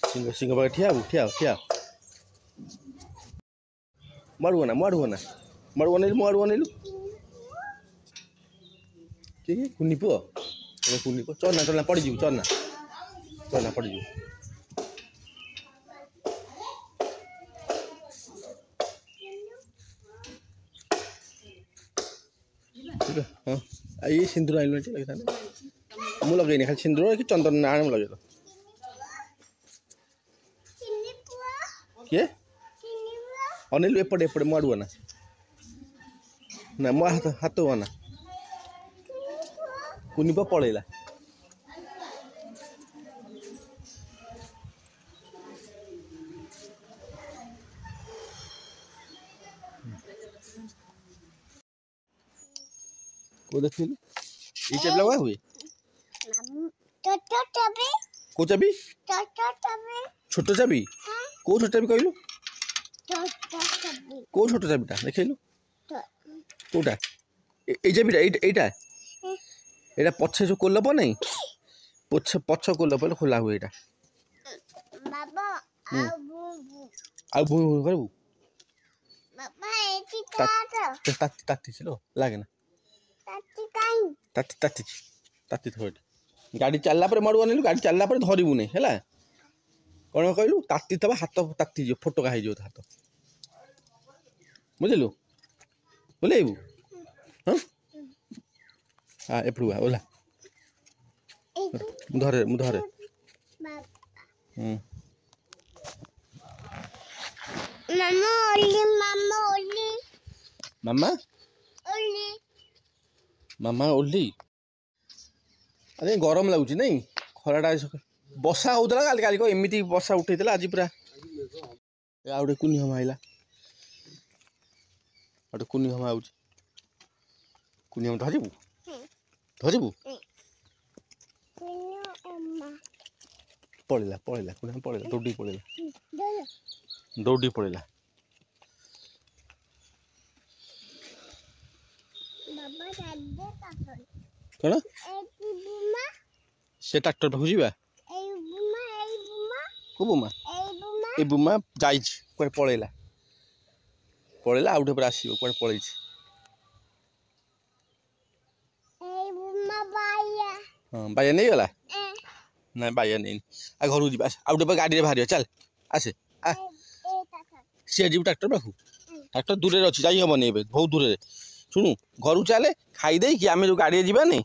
सिंह पाखे ठिया मारू अनेलु किए कुनी पुओ चलना पड़जी चलना पड़जी हाँ ये सिंदूर आइल लगे मु लगे खाली सिंदूर कि चंदन आने लगे किए अनिल एपटे मारू ना मो हाथ हुआ ना कुनी पुओ पलैला को देखिलु ई चाबी लगा हुए को चाबी छोटो चाबी को छोटो चाबी कहलु को छोटो चाबीटा देखिलु कोटा ए चाबीटा एटा एटा पछे जो कोलप नहीं पछ कोलप खोला हुए एटा बाबा आ बू करबू बाबा एटी ताती चलो लागे ना ताती थोड़ा गाड़ी चलला पर मारू अनिलु गाड़ी चलला पर धरबू नहीं है कौन कहलु ताती तब हाथ ताती जो फोटका हो हाथ बुझलु बोलेबू हाँ हाँ एपड़ू ओला धरे मामा ओली अरे गरम लगुच नहीं खराटा बसा होता काली काली एमती बसा उठेला आज पूरा आ गए कुनी हम आइला गोटे कुनी हम आउच कुनी हम धरबू पड़ेला कुनी हम पड़ेला दौड़ी पड़ेला कौन से ट्रैक्टर पाखु जावा को बुमा ए बुमा जाई पड़ेला आउटे पर आसो कौन पड़े हाँ बाया नहीं गला ना बाया नहीं आ घर को आउटे पर गाड़ी बाहर चल आसे सी जीव ट्रैक्टर पाखु ट्रैक्टर दूर अच्छी जाई हेनी बहुत दूर शुणु घर चले खाईदे कि आम जो गाड़ी जावा नहीं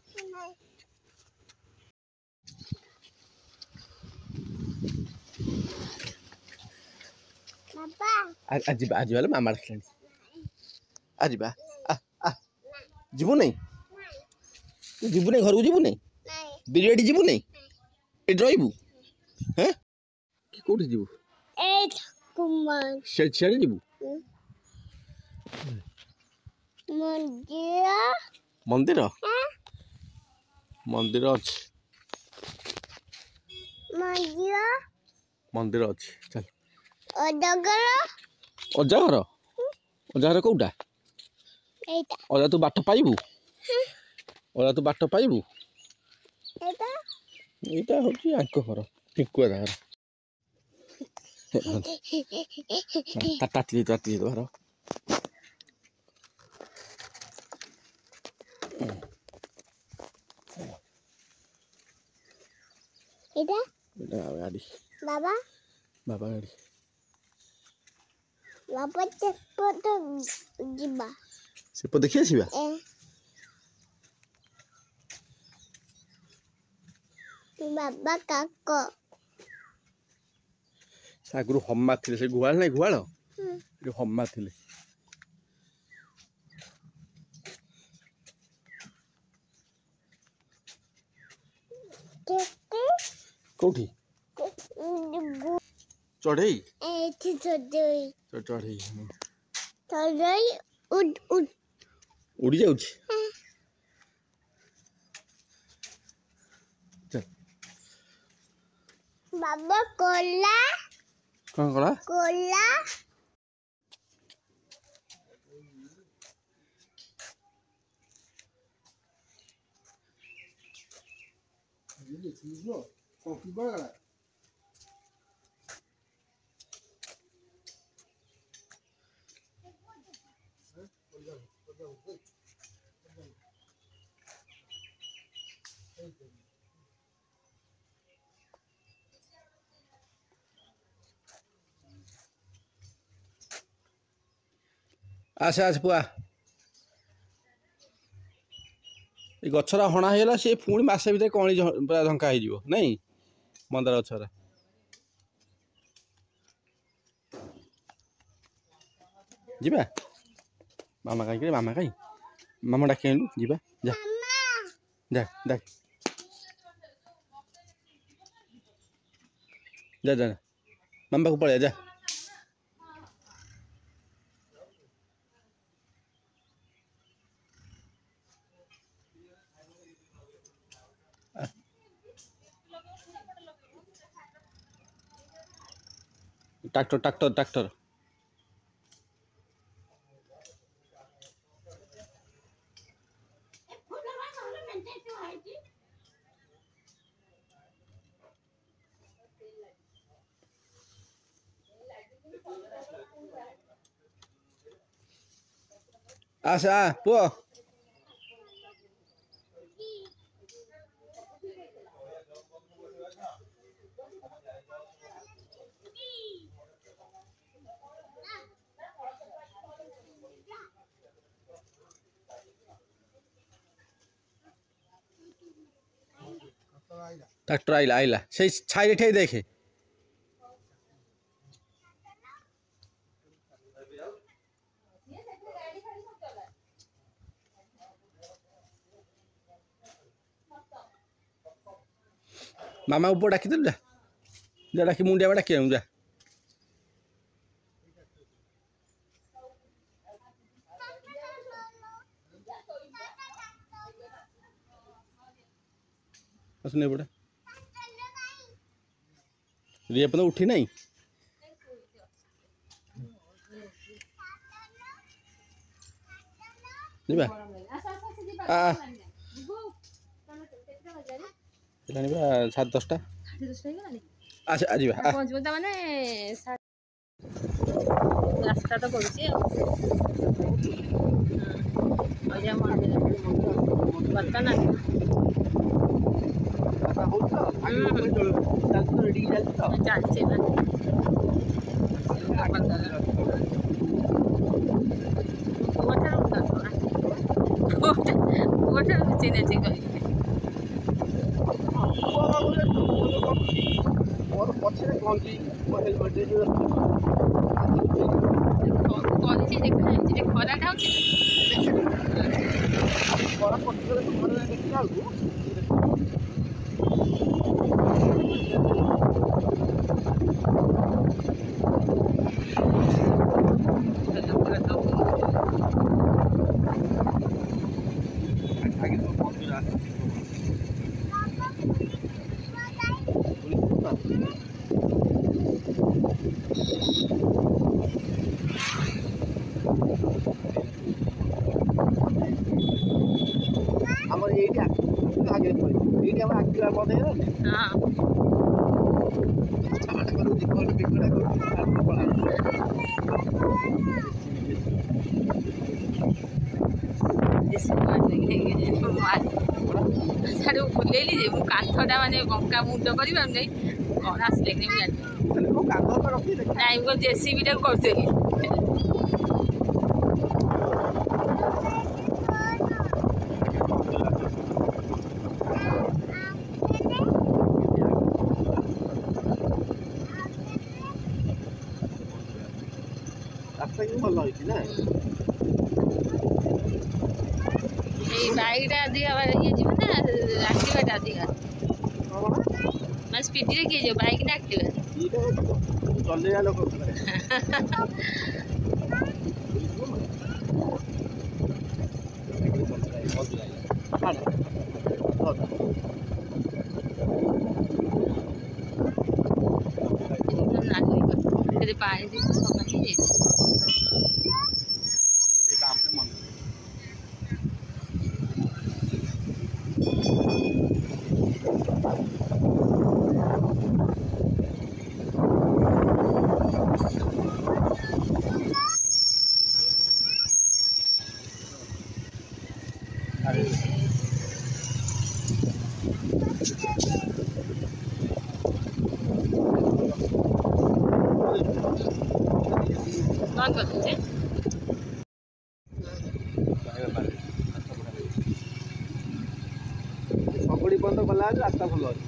आज वाले मामा रखल आज जीवु नहीं तू जीवु नहीं घर को जीवु नहीं बिरियाडी जीवु नहीं ए ड्राइबू हैं कि कोठी जीवु शेड जीवु मंदिर मंदिर अच्छे मंदिर अच्छे चल अजा घर कौटा अजा तू बाट पाइबू अजा तू बाट पाइबू एटा होची आंको घर टिकुआ घर ताती घर गाड़ी बाबा गाड़ी से देखिए आसवा बाबा काक आगु हमा थे से गुहाल नहीं गुहाल हमा थे कौटी चढ़ई चढ़ई उड़ी जाऊँ बाबा कोला कौन कोला कोला ଆସେ ଆସେ ପୁଆ ଏ ଗଛରା ହଣା ହେଇଗଲା ସେ ପୁଣି ମାସେ ଭିତରେ କଳି ପୁରା ଝଙ୍କା ହେଇଯିବ ନାଇଁ ମନ୍ଦାର ଗଛରା ଯିବା ମାମା କାହିଁକି ମାମା କାହିଁ ମାମା ଡାକି ଆଣିଲୁ ଯିବା ଯା ଯା ଡାକ ଯା ଯା ମାମା ପାଖକୁ ପଳେଇବା ଯା ट्रैक्टर ट्रैक्टर ट्रैक्टर आशा पुआ ट्रैक्टर आइला आइला से छाई ठे देखे मामा ऊपर डाकी दे जा जा डाकी मुंडिया में डाकी जा असने पड़े रिया तो उठी नहीं निबा सात 10टा अच्छा आज माने रास्ता तो पड़ुची बर्तन चलती चिन्ह बुलेली जे काठटा माने बंका मुंड कर कौन आसले नहीं जेसीबी टा करदेली बाइकटा अधिक ये जीवन ना एक्टिवाटा अधिक मैं स्पीड रे किए जो बाइक ना एक्टिवा चले लोग पानी बंद कर दीजिए। ସବୁଠି ବନ୍ଦ କଲା ରାସ୍ତା ଭଲ ଅଛି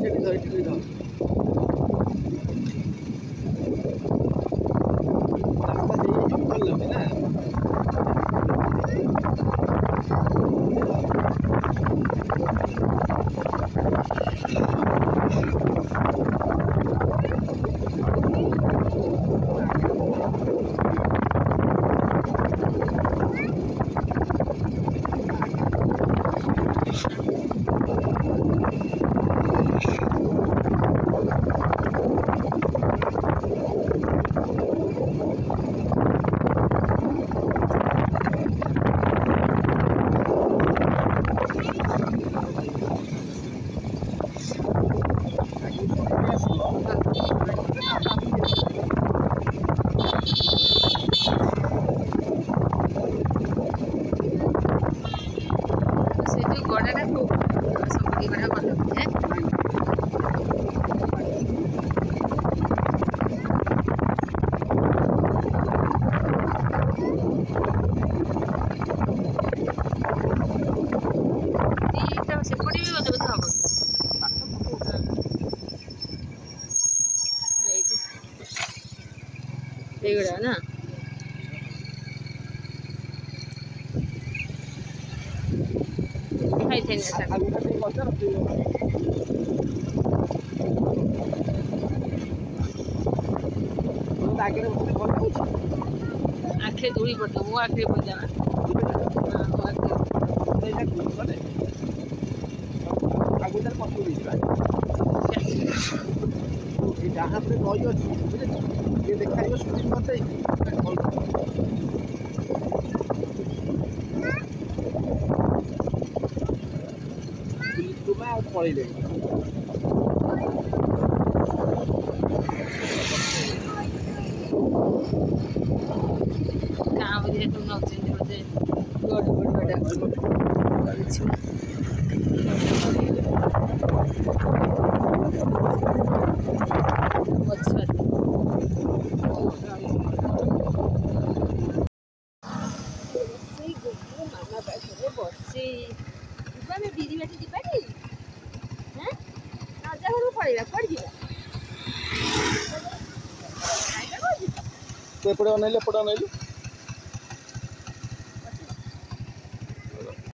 ସେଠି ଧରିକି ଧର ରାସ୍ତା ଦେଇଯିବ ଭଲ ନା ଏଇଗୁଡ଼ା ନା ଖାଇଥାଇ ଆଖେ ଦୋଳି ପଡ଼ିବ ମୋ ଆଖରେ ପଡ଼ିଯାଆ जहाँ पे नई अच्छी ये देखा शूटिंग करते पड़े गाँव जेहेतु नौकरी बोधे बसी बिरी बाटी जीवाटी हाँ रजा घर पड़ेगा पड़ एपटे अनैले